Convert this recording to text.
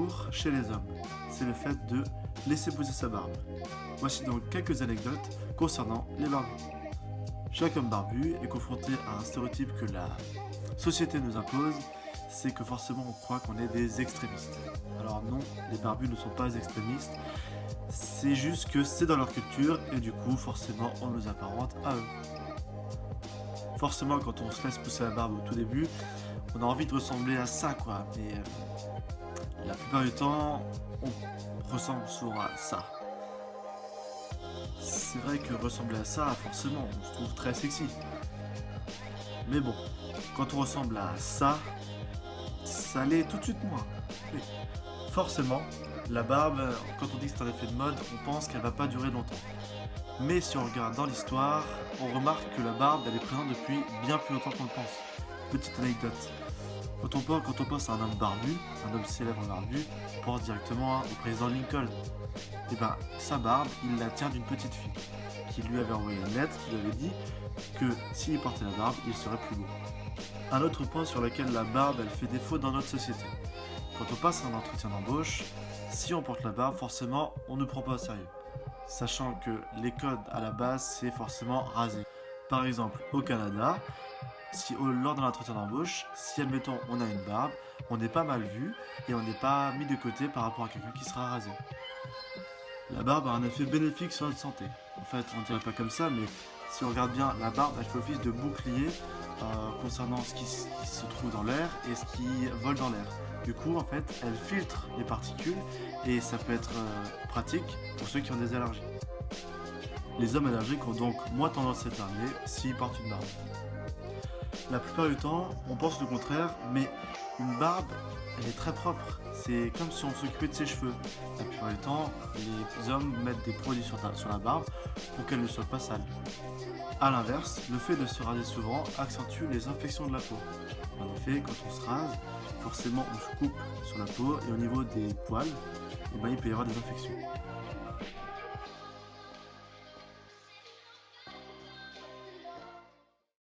jour chez les hommes. C'est le fait de laisser pousser sa barbe. Voici donc quelques anecdotes concernant les barbus. Chaque homme barbu est confronté à un stéréotype que la société nous impose, c'est que forcément on croit qu'on est des extrémistes. Alors non, les barbus ne sont pas extrémistes, c'est juste que c'est dans leur culture et du coup forcément on nous apparente à eux. Forcément quand on se laisse pousser la barbe au tout début, on a envie de ressembler à ça quoi, mais la plupart du temps on ressemble souvent à ça. C'est vrai que ressembler à ça, forcément, on se trouve très sexy. Mais bon, quand on ressemble à ça l'est tout de suite moins. Oui. Forcément, la barbe, quand on dit que c'est un effet de mode, on pense qu'elle va pas durer longtemps. Mais si on regarde dans l'histoire, on remarque que la barbe, elle est présente depuis bien plus longtemps qu'on le pense. Petite anecdote. Quand on pense à un homme barbu, un homme célèbre barbu, on pense directement au président Lincoln. Et ben, sa barbe, il la tient d'une petite fille qui lui avait envoyé une lettre qui lui avait dit que s'il portait la barbe, il serait plus beau. Un autre point sur lequel la barbe, elle fait défaut dans notre société. Quand on passe un entretien d'embauche, si on porte la barbe, forcément, on ne prend pas au sérieux. Sachant que les codes à la base, c'est forcément rasé. Par exemple, au Canada, lors d'un entretien d'embauche, si admettons on a une barbe, on n'est pas mal vu et on n'est pas mis de côté par rapport à quelqu'un qui sera rasé. La barbe a un effet bénéfique sur notre santé. En fait, on ne dirait pas comme ça, mais si on regarde bien, la barbe, elle fait office de bouclier concernant ce qui se trouve dans l'air et ce qui vole dans l'air. Du coup, en fait, elle filtre les particules et ça peut être pratique pour ceux qui ont des allergies. Les hommes allergiques ont donc moins tendance à s'éternuer s'ils portent une barbe. La plupart du temps, on pense le contraire, mais une barbe, elle est très propre. C'est comme si on s'occupait de ses cheveux. La plupart du temps, les hommes mettent des produits sur la barbe pour qu'elle ne soit pas sale. A l'inverse, le fait de se raser souvent accentue les infections de la peau. En effet, quand on se rase, forcément on se coupe sur la peau et au niveau des poils, il peut y avoir des infections.